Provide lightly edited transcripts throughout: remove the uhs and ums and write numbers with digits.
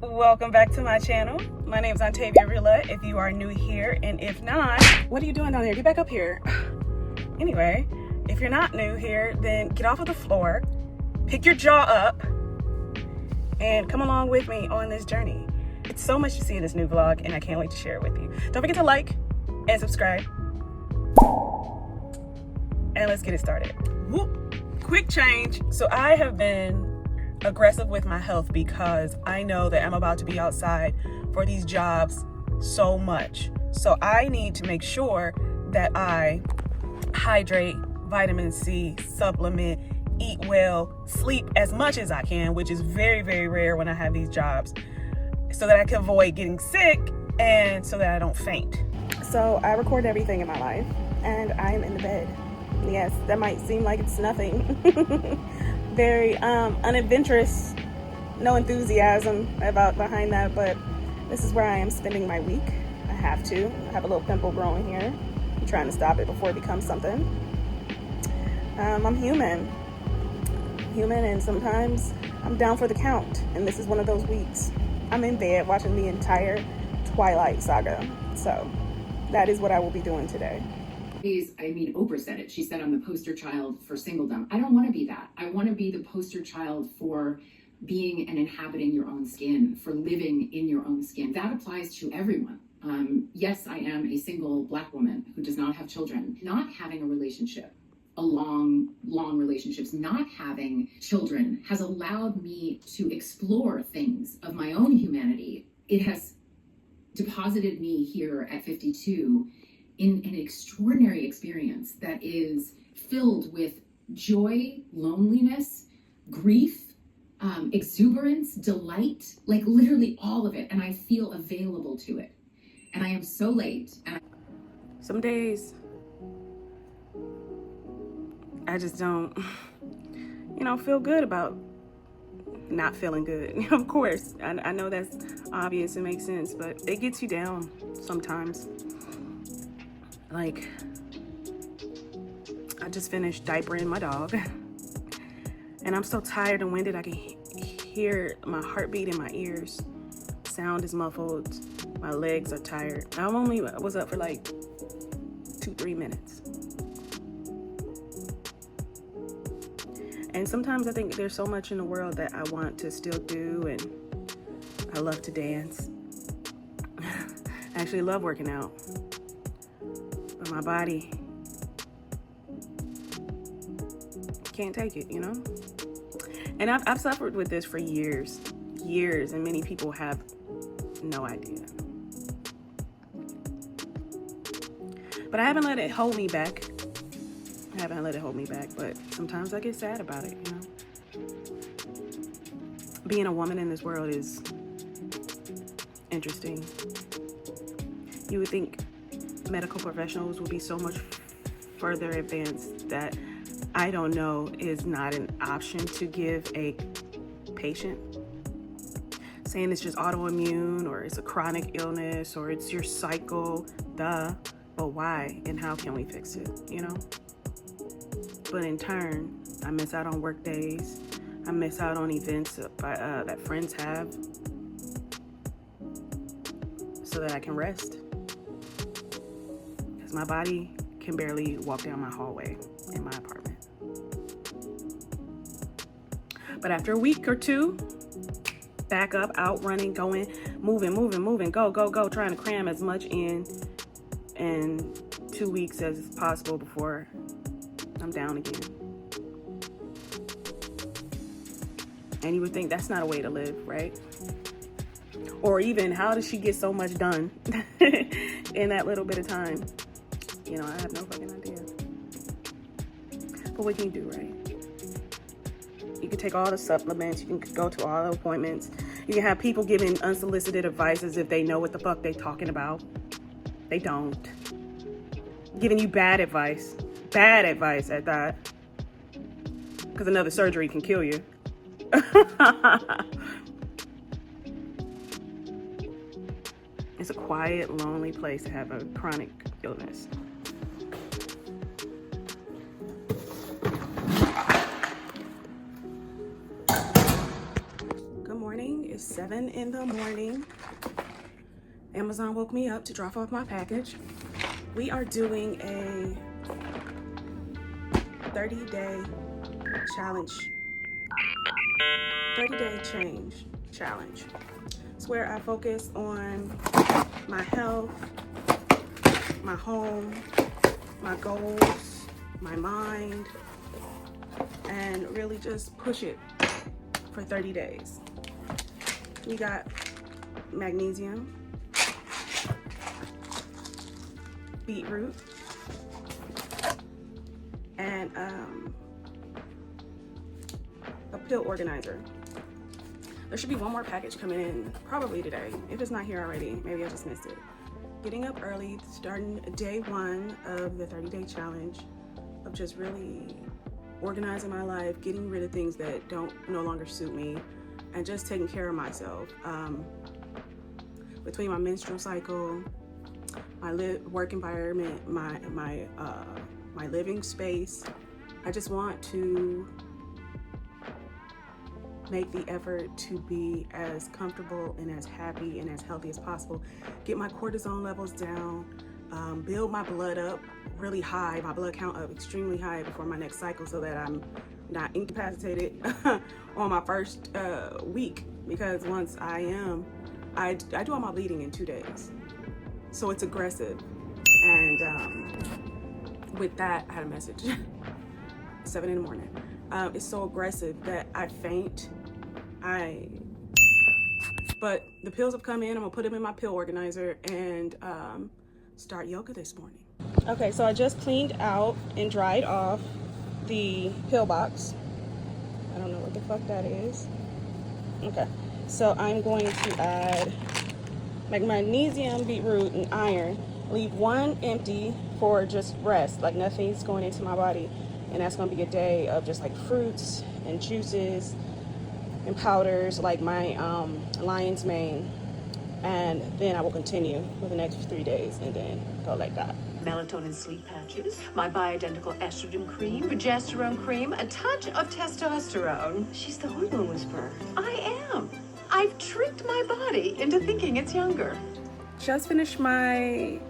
Welcome back to my channel. My name is Antavia Rilla if you are new here, and if not, what are you doing down there? Get back up here. Anyway, if you're not new here, then get off of the floor, pick your jaw up, and come along with me on this journey. It's so much to see in this new vlog, and I can't wait to share it with you. Don't forget to like and subscribe. And let's get it started. Whoop. Quick change. So I have been aggressive with my health because I know that I'm about to be outside for these jobs so much. So I need to make sure that I hydrate, vitamin C, supplement, eat well, sleep as much as I can, which is very, very rare when I have these jobs, so that I can avoid getting sick and so that I don't faint. So I record everything in my life and I'm in the bed. Yes, that might seem like it's nothing. Very unadventurous, no enthusiasm behind that, but this is where I am spending my week. I have to. I have a little pimple growing here. I'm trying to stop it before it becomes something. I'm human, and sometimes I'm down for the count, and this is one of those weeks. I'm in bed watching the entire Twilight saga, so that is what I will be doing today. Oprah said it. She said, I'm the poster child for singledom. I don't want to be that. I want to be the poster child for being and inhabiting your own skin, for living in your own skin. That applies to everyone. Yes, I am a single Black woman who does not have children. Not having a relationship, long relationships, not having children has allowed me to explore things of my own humanity. It has deposited me here at 52 in an extraordinary experience that is filled with joy, loneliness, grief, exuberance, delight, like literally all of it. And I feel available to it. And I am so late. Some days I just don't, feel good about not feeling good. Of course, I know that's obvious and makes sense, but it gets you down sometimes. Like, I just finished diapering my dog and I'm so tired and winded I can hear my heartbeat in my ears. Sound is muffled. My legs are tired. I was up for like 2-3 minutes. And sometimes I think there's so much in the world that I want to still do, and I love to dance. I actually love working out. But my body can't take it, And I've suffered with this for years, and many people have no idea. But I haven't let it hold me back. But sometimes I get sad about it, Being a woman in this world is interesting. You would think medical professionals will be so much further advanced that I don't know is not an option to give a patient. Saying it's just autoimmune or it's a chronic illness or it's your cycle, but why and how can we fix it, But in turn, I miss out on work days. I miss out on events that friends have so that I can rest. Because my body can barely walk down my hallway in my apartment. But after a week or two, back up, out running, going, moving, go, trying to cram as much in 2 weeks as possible before I'm down again. And you would think that's not a way to live, right? Or even, how does she get so much done in that little bit of time? I have no fucking idea. But what can you do, right? You can take all the supplements. You can go to all the appointments. You can have people giving unsolicited advice as if they know what the fuck they talking about. They don't. Giving you bad advice at that. Because another surgery can kill you. It's a quiet, lonely place to have a chronic illness. Good morning. It's 7 in the morning. Amazon woke me up to drop off my package. We are doing a 30-day challenge. 30-day change challenge. It's where I focus on my health, my home, my goals, my mind, and really just push it for 30 days. We got magnesium, beetroot, and a pill organizer. There should be one more package coming in probably today. If it's not here already, maybe I just missed it. Getting up early, starting day 1 of the 30-day challenge of just really organizing my life, getting rid of things that no longer suit me, and just taking care of myself. Between my menstrual cycle, my work environment, my living space, I just want to make the effort to be as comfortable and as happy and as healthy as possible. Get my cortisol levels down, build my blood up really high, my blood count up extremely high before my next cycle, so that I'm not incapacitated on my first week. Because once I am, I do all my bleeding in 2 days. So it's aggressive. And with that, I had a message. 7 in the morning. It's so aggressive that I faint. But the pills have come in. I'm gonna put them in my pill organizer and start yoga this morning. Okay, so I just cleaned out and dried off the pill box. I don't know what the fuck that is. Okay, so I'm going to add magnesium, beetroot, and iron. Leave one empty for just rest, like nothing's going into my body. And that's gonna be a day of just like fruits and juices and powders, like my lion's mane. And then I will continue for the next 3 days and then go like that. Melatonin sleep patches, my bioidentical estrogen cream, progesterone cream, a touch of testosterone. She's the hormone whisperer. I am. I've tricked my body into thinking it's younger. Just finished my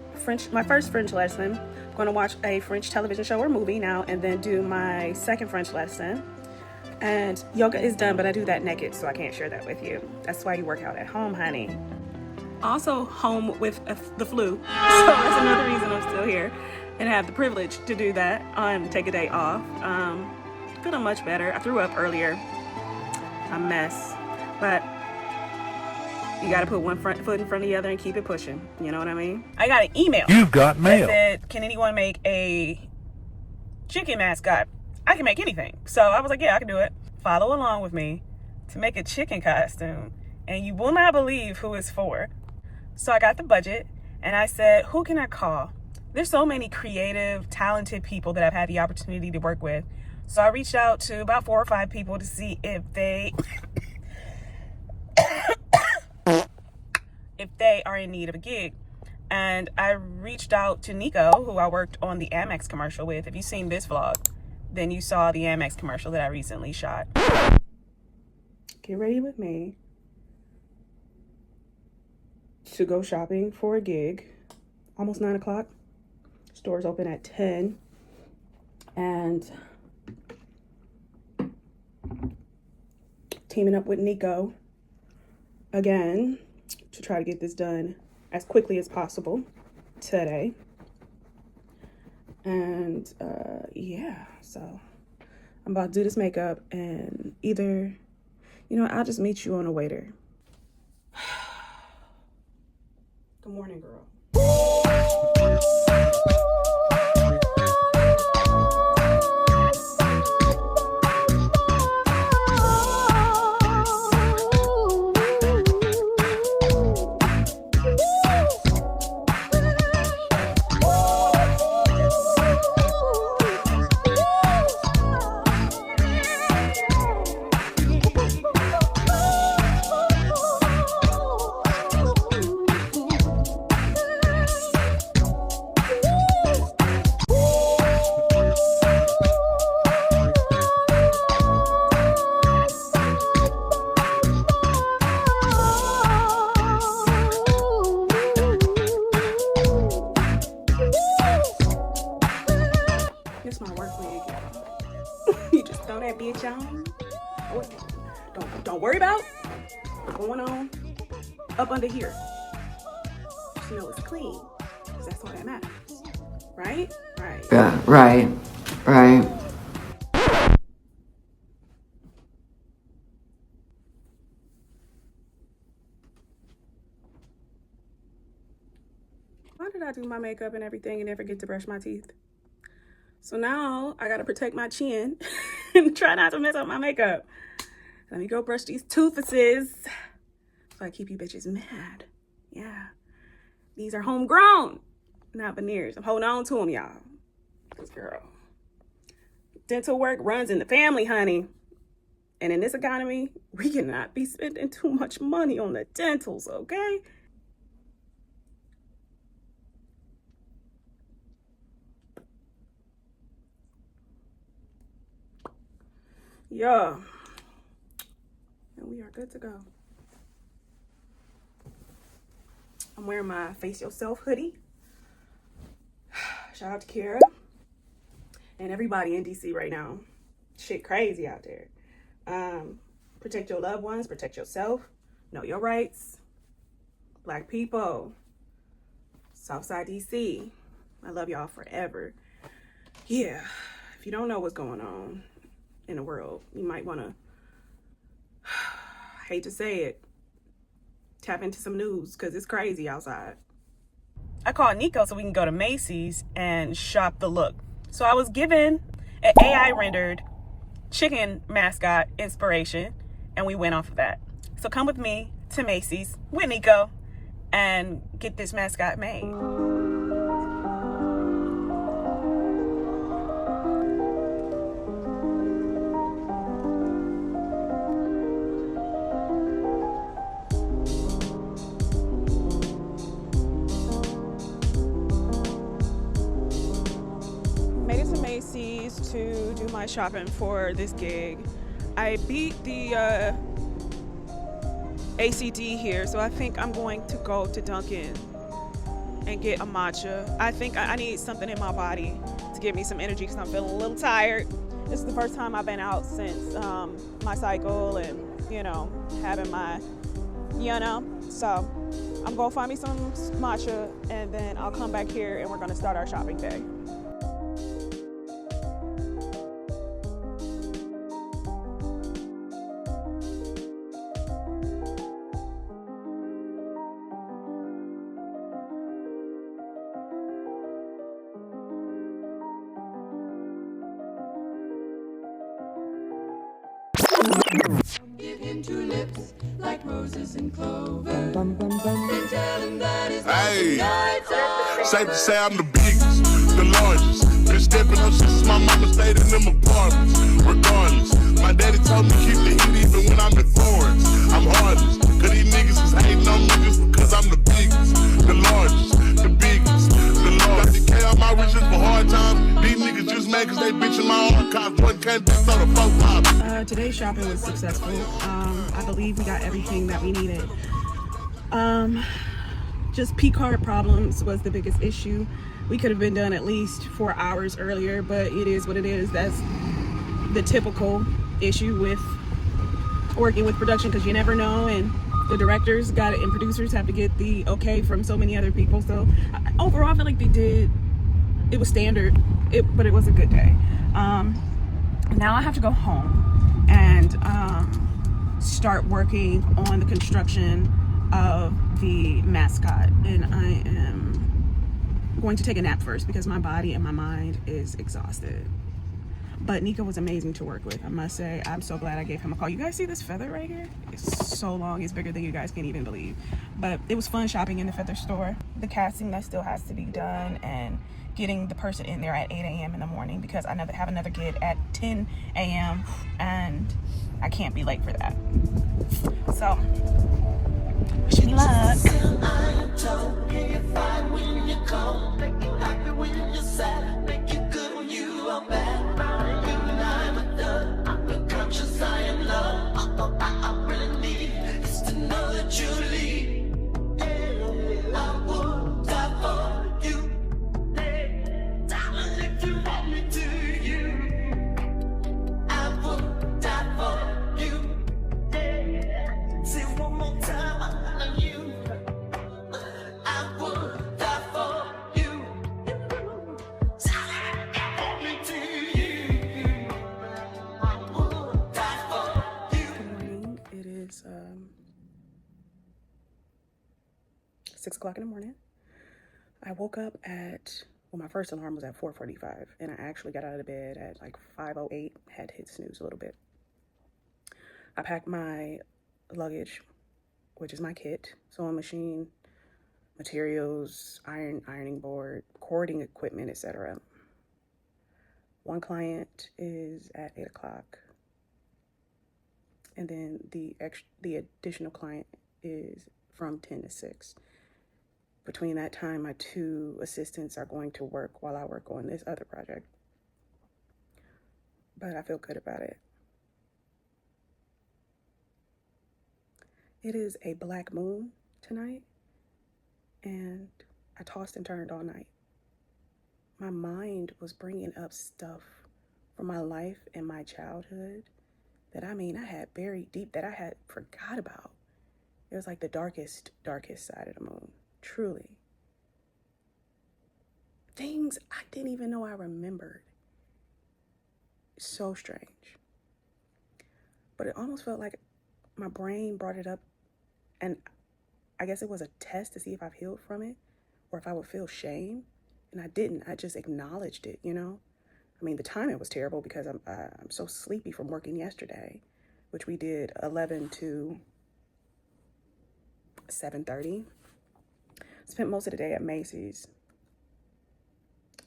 first French lesson. I'm going to watch a French television show or movie now and then do my second French lesson. And yoga is done, but I do that naked, so I can't share that with you. That's why you work out at home, honey. Also home with the flu, so that's another reason I'm still here and have the privilege to do that and take a day off. Feeling much better. I threw up earlier. A mess, but you gotta put one foot in front of the other and keep it pushing. You know what I mean? I got an email. You've got mail. That said, can anyone make a chicken mascot? I can make anything. So I was like, yeah, I can do it. Follow along with me to make a chicken costume, and you will not believe who it's for. So I got the budget and I said, who can I call? There's so many creative, talented people that I've had the opportunity to work with. So I reached out to about 4 or 5 people to see if they are in need of a gig. And I reached out to Nico, who I worked on the Amex commercial with. If you've seen this vlog, then you saw the Amex commercial that I recently shot. Get ready with me to go shopping for a gig. Almost 9 o'clock. Stores open at 10. And teaming up with Nico again to try to get this done as quickly as possible today. And yeah, so I'm about to do this makeup and either, I'll just meet you on a waiter. Good morning, girl. up under here. You know it's clean, because that's all that matters. Right? Right. Yeah, right. Right. Why did I do my makeup and everything and never get to brush my teeth? So now I gotta protect my chin and try not to mess up my makeup. Let me go brush these toofuses so I keep you bitches mad. Yeah. These are homegrown, not veneers. I'm holding on to them, y'all. This girl. Dental work runs in the family, honey. And in this economy, we cannot be spending too much money on the dentals, okay? Yeah. And we are good to go. I'm wearing my Face Yourself hoodie. Shout out to Kara and everybody in DC right now. Shit crazy out there. Protect your loved ones, protect yourself, know your rights. Black people, Southside DC, I love y'all forever. Yeah, if you don't know what's going on in the world, you might want to, hate to say it, tap into some news, because it's crazy outside. I called Nico so we can go to Macy's and shop the look. So I was given an AI rendered chicken mascot inspiration, and we went off of that. So come with me to Macy's with Nico and get this mascot made. Made it to Macy's to do my shopping for this gig. I beat the ACD here, so I think I'm going to go to Dunkin' and get a matcha. I think I need something in my body to give me some energy because I'm feeling a little tired. This is the first time I've been out since my cycle and, having my, so I'm gonna find me some matcha and then I'll come back here and we're gonna start our shopping day. Give him two lips like roses and clover. And tell him that his nights are. Safe to say I'm the biggest, the largest. Been stepping up since my mama stayed in them apartments. Regardless, my daddy told me keep the heat even when I'm in Florence. I'm heartless, cause these niggas is hating on niggas because I'm the biggest, the largest, the biggest, the largest. Got to out my riches for hard times. These niggas just mad cause they bitchin' my archives. One can't just throw the folk pop. Today's shopping was successful. I believe we got everything that we needed. Just P-card problems was the biggest issue. We could have been done at least 4 hours earlier, but it is what it is. That's the typical issue with working with production, because you never know, and the directors got it and producers have to get the okay from so many other people. So overall, I feel like it was standard, but it was a good day. Now I have to go home and start working on the construction of the mascot, and I am going to take a nap first because my body and my mind is exhausted. But Nico was amazing to work with, I must say. I'm so glad I gave him a call. You guys see this feather right here? It's so long, it's bigger than you guys can even believe. But it was fun shopping in the feather store. The casting that still has to be done, and getting the person in there at 8 a.m. in the morning, because I have another gig at 10 a.m. and I can't be late for that. So, wish me luck. Say one more time, 6 o'clock in the morning. I woke up at, well, my first alarm was at 4:45, and I actually got out of bed at like 5:08, had hit snooze a little bit. I packed my luggage, which is my kit, sewing machine, materials, ironing board, cording equipment, etc. One client is at 8 o'clock, and then the additional client is from 10 to 6. Between that time, my 2 assistants are going to work while I work on this other project. But I feel good about it. It is a black moon tonight, and I tossed and turned all night. My mind was bringing up stuff from my life and my childhood that, I had buried deep, that I had forgot about. It was like the darkest side of the moon, truly. Things I didn't even know I remembered. So strange. But it almost felt like my brain brought it up, and I guess it was a test to see if I've healed from it or if I would feel shame. And I didn't. I just acknowledged it, The timing was terrible because I'm so sleepy from working yesterday, which we did 11 to 7:30. Spent most of the day at Macy's,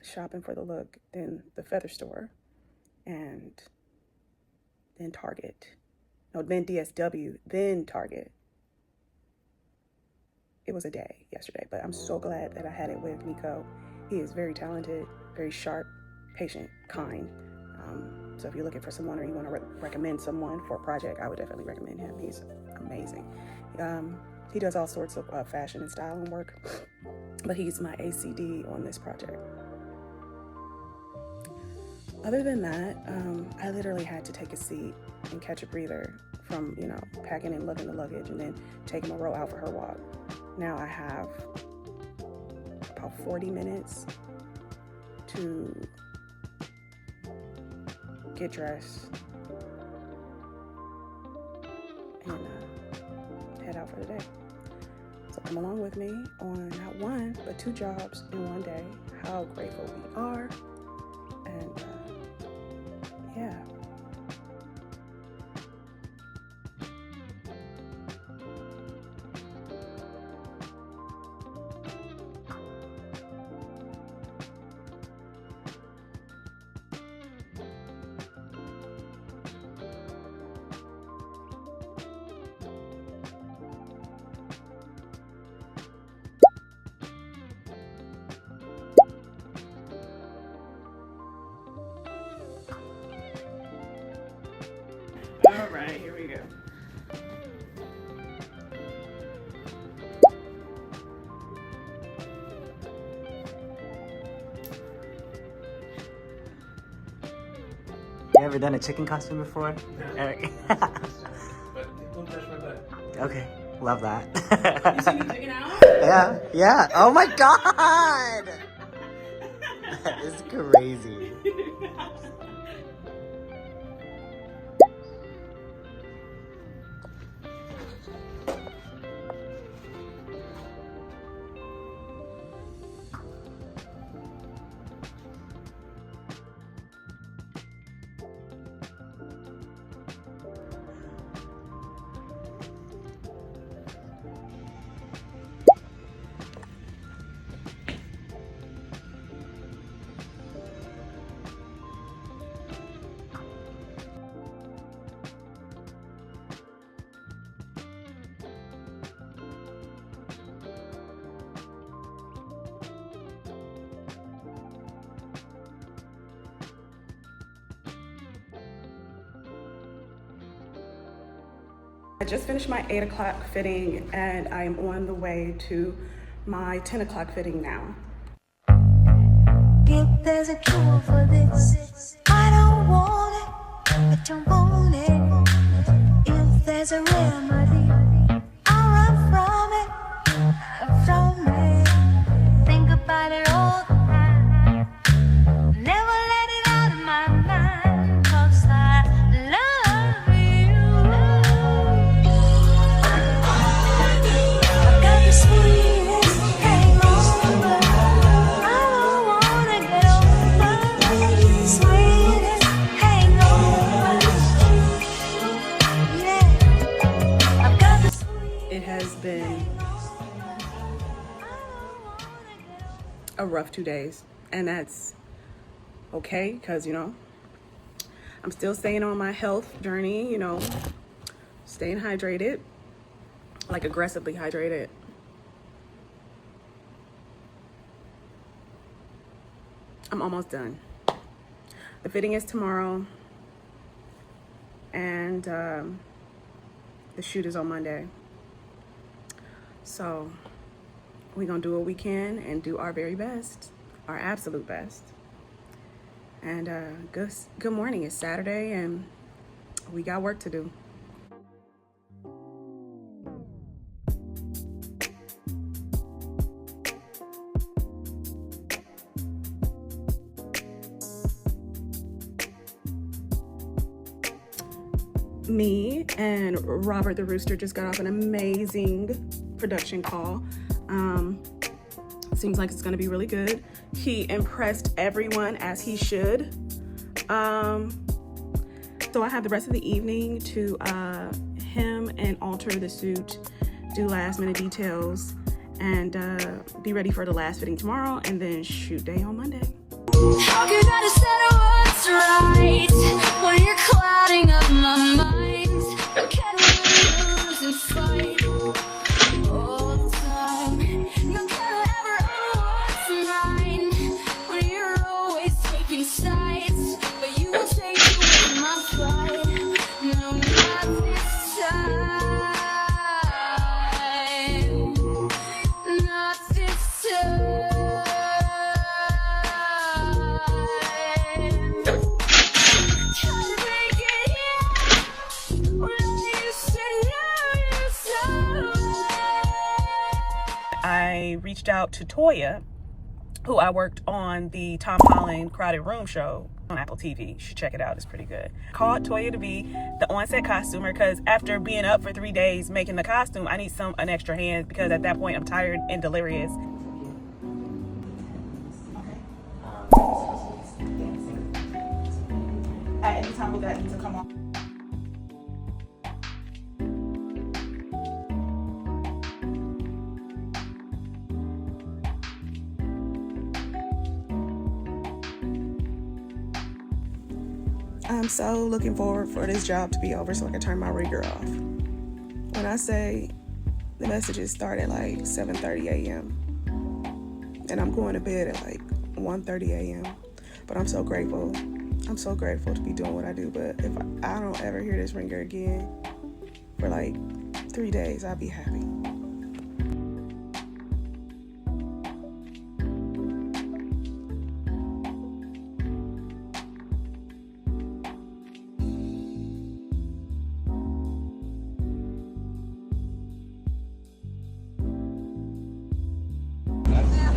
shopping for the look, then the feather store, and then Target. No, then DSW, then Target. It was a day yesterday, but I'm so glad that I had it with Nico. He is very talented, very sharp, patient, kind. So if you're looking for someone or you want to recommend someone for a project, I would definitely recommend him. He's amazing. He does all sorts of fashion and styling work, but he's my ACD on this project. Other than that, I literally had to take a seat and catch a breather from, packing and lugging the luggage and then taking Monroe out for her walk. Now I have about 40 minutes to get dressed and head out for the day. So come along with me on not one, but 2 jobs in one day, how grateful we are, and yeah. All right, here we go. You ever done a chicken costume before, Eric? But don't touch my butt. Okay, love that. You see me chicken out? Yeah. Oh my god! That is crazy. I just finished my 8 o'clock fitting and I am on the way to my 10 o'clock fitting now. If there's a cure for this, I don't want it, I don't want it. If there's a remedy, I'll run from it. Think about it all the time. Never let it out of my mind, 'cause I love you. I've got the sweetest a rough 2 days, and that's okay, because, you know, I'm still staying on my health journey, you know, staying hydrated, like aggressively hydrated. I'm almost done. The fitting is tomorrow, and the shoot is on Monday. So we're gonna do what we can and do our very best, our absolute best. And good morning. It's Saturday, and we got work to do. Me and Robert the Rooster just got off an amazing production call. Seems like it's gonna be really good. He impressed everyone, as he should. So I have the rest of the evening to hem and alter the suit, do last minute details, and be ready for the last fitting tomorrow, and then shoot day on Monday. How could I decide what's right when you're clouding up my mind? No can lose and fight all the time. No can ever own what's mine when you're always taking sides, but you won't take away my pride. No, not this time. Not this time. I reached out to Toya, who I worked on the Tom Holland Crowded Room show on Apple TV. You should check it out. It's pretty good. Called Toya to be the on-set costumer, because after being up for 3 days making the costume, I need an extra hand, because at that point I'm tired and delirious. At any time, will that need to come on? I'm so looking forward for this job to be over so I can turn my rigger off. When I say the messages start at like 7:30 a.m. and I'm going to bed at like 1:30 a.m. But I'm so grateful. I'm so grateful to be doing what I do. But if I don't ever hear this ringer again for like 3 days, I'll be happy.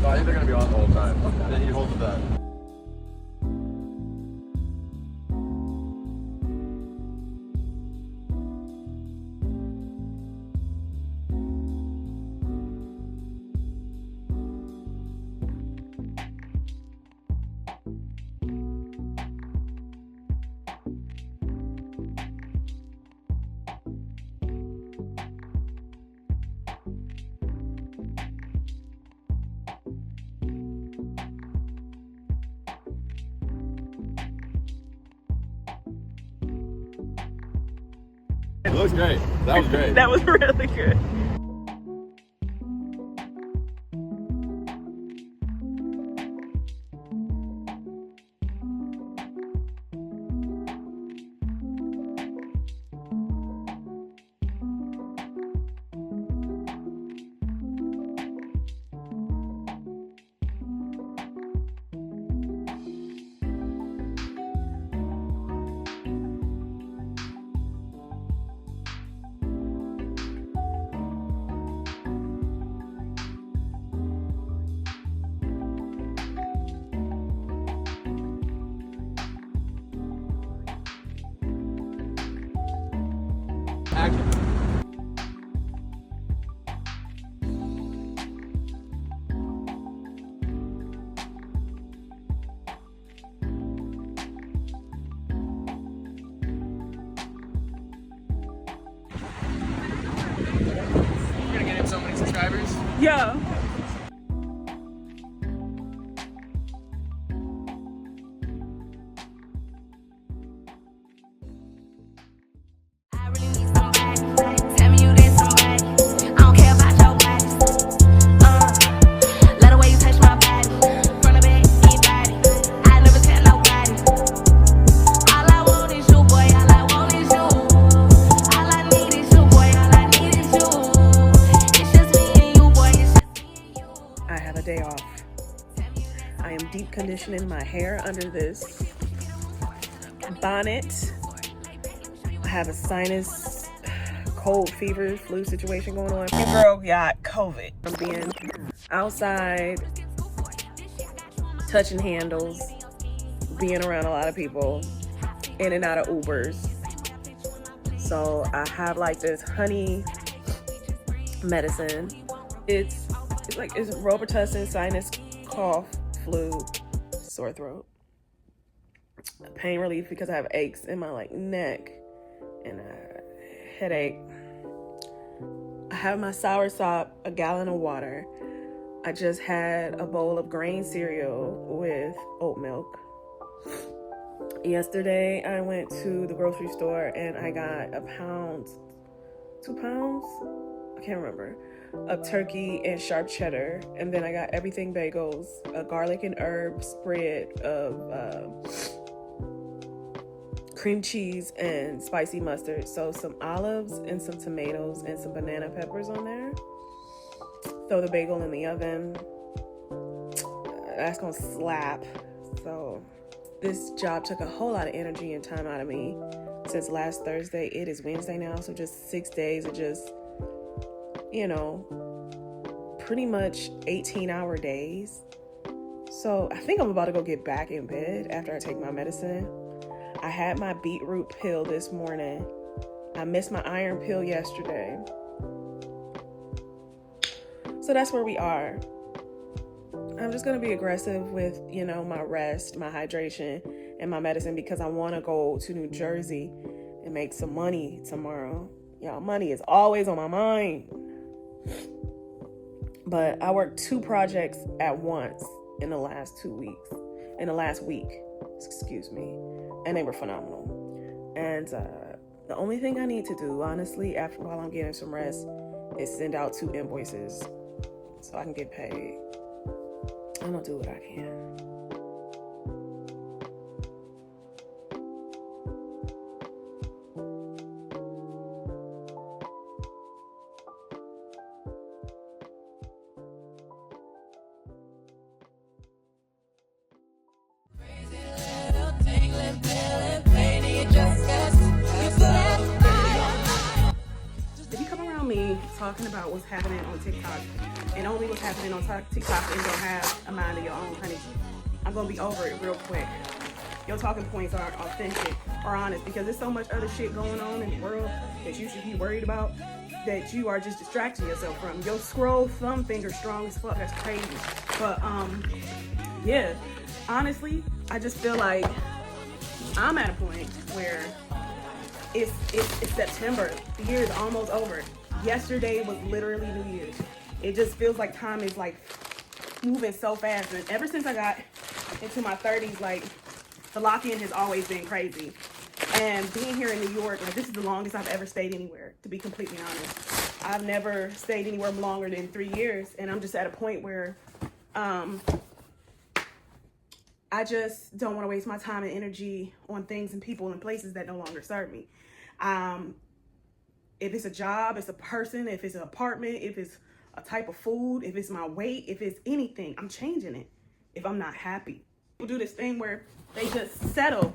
No, I think they're gonna be on the whole time. And then you hold the back. It looks great. That was great. That was really good. Action. You're gonna get him so many subscribers. Yeah. day off. I am deep conditioning my hair under this bonnet. I have a sinus, cold, fever, flu situation going on. Your girl got COVID from being outside, touching handles, being around a lot of people, in and out of Ubers. So I have like this honey medicine. It's Robitussin, sinus, cough, flu, sore throat, pain relief because I have aches in my like neck and a headache. I have my soursop, a gallon of water. I just had a bowl of grain cereal with oat milk. Yesterday, I went to the grocery store and I got a pound, 2 pounds, I can't remember, of turkey and sharp cheddar. And then I got everything bagels, a garlic and herb spread of cream cheese and spicy mustard. So some olives and some tomatoes and some banana peppers on there. Throw the bagel in the oven. That's gonna slap. So this job took a whole lot of energy and time out of me since last Thursday. It is Wednesday now, so just 6 days of just, you know, pretty much 18-hour days. So I think I'm about to go get back in bed after I take my medicine. I had my beetroot pill this morning. I missed my iron pill yesterday. So that's where we are. I'm just going to be aggressive with, you know, my rest, my hydration, and my medicine because I want to go to New Jersey and make some money tomorrow. Y'all, money is always on my mind. But I worked 2 projects at once in the last week, excuse me, and they were phenomenal. And the only thing I need to do, honestly, while I'm getting some rest, is send out 2 invoices so I can get paid. I'm gonna do what I can. If you come around me talking about what's happening on TikTok and only what's happening on TikTok and don't have a mind of your own, honey, I'm gonna be over it real quick. Your talking points aren't authentic or honest because there's so much other shit going on in the world that you should be worried about that you are just distracting yourself from. Your scroll thumb finger strong as fuck, that's crazy. But yeah, honestly, I just feel like I'm at a point where it's September. The year is almost over. Yesterday was literally New Year's. It just feels like time is like moving so fast. And ever since I got into my 30s, like the lock-in has always been crazy. And being here in New York, like this is the longest I've ever stayed anywhere, to be completely honest. I've never stayed anywhere longer than 3 years. And I'm just at a point where I just don't want to waste my time and energy on things and people and places that no longer serve me. If it's a job, it's a person, if it's an apartment, if it's a type of food, if it's my weight, if it's anything, I'm changing it if I'm not happy. People do this thing where they just settle,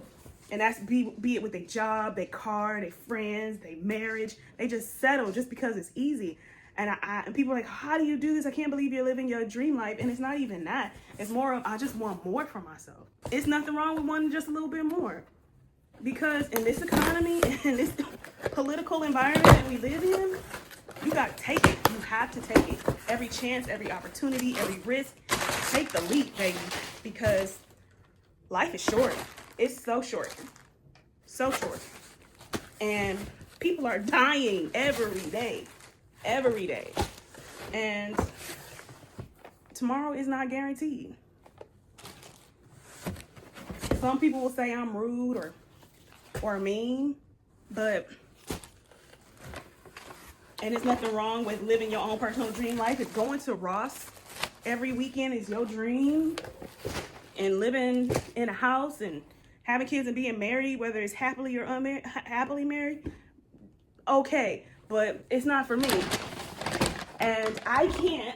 and that's be it with their job, their car, their friends, their marriage. They just settle just because it's easy. And people are like, how do you do this? I can't believe you're living your dream life. And it's not even that. It's more of, I just want more for myself. It's nothing wrong with wanting just a little bit more. Because in this economy, in this political environment that we live in, you got to take it. You have to take it. Every chance, every opportunity, every risk, take the leap, baby. Because life is short. It's so short. So short. And people are dying every day. Every day. And tomorrow is not guaranteed. Some people will say I'm rude or mean, but and there's nothing wrong with living your own personal dream life. If going to Ross every weekend is your dream, and living in a house and having kids and being married, whether it's happily or happily married, okay. But it's not for me. And I can't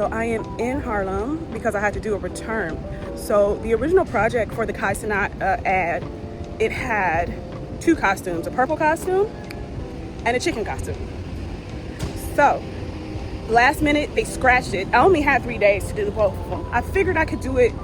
So I am in Harlem because I had to do a return. So the original project for the Kai Cenat ad, it had 2 costumes, a purple costume and a chicken costume. So last minute, they scratched it. I only had 3 days to do both of them. I figured I could do it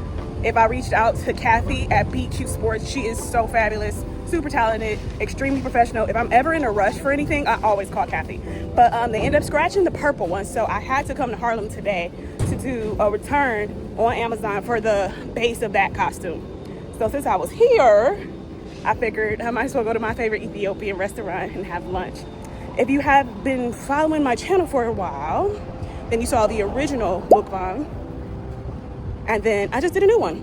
if I reached out to Kathy at BQ Sports. She is so fabulous, super talented, extremely professional. If I'm ever in a rush for anything, I always call Kathy. But they ended up scratching the purple one, so I had to come to Harlem today to do a return on Amazon for the base of that costume. So since I was here, I figured I might as well go to my favorite Ethiopian restaurant and have lunch. If you have been following my channel for a while, then you saw the original mukbang, and then I just did a new one.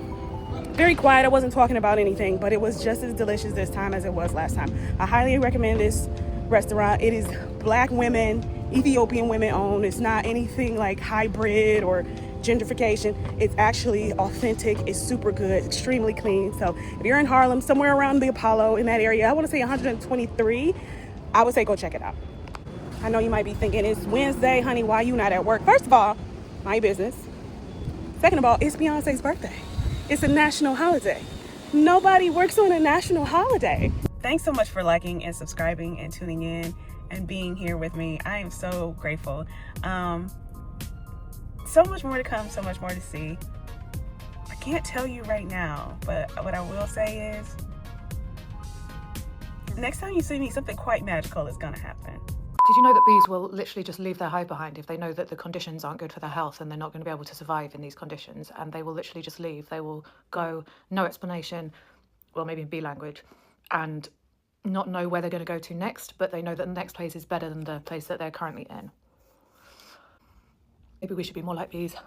Very quiet, I wasn't talking about anything, but it was just as delicious this time as it was last time. I highly recommend this restaurant. It is Black women, Ethiopian women owned. It's not anything like hybrid or gentrification. It's actually authentic. It's super good, extremely clean. So if you're in Harlem, somewhere around the Apollo in that area, I want to say 123, I would say go check it out. I know you might be thinking, it's Wednesday, honey, why you not at work? First of all, my business. Second of all, it's Beyonce's birthday. It's a national holiday. Nobody works on a national holiday. Thanks so much for liking and subscribing and tuning in and being here with me. I am so grateful. So much more to come, so much more to see. I can't tell you right now, but what I will say is, next time you see me, something quite magical is gonna happen. Did you know that bees will literally just leave their hive behind if they know that the conditions aren't good for their health and they're not going to be able to survive in these conditions, and they will literally just leave. They will go, no explanation, well, maybe in bee language, and not know where they're going to go to next, but they know that the next place is better than the place that they're currently in. Maybe we should be more like bees.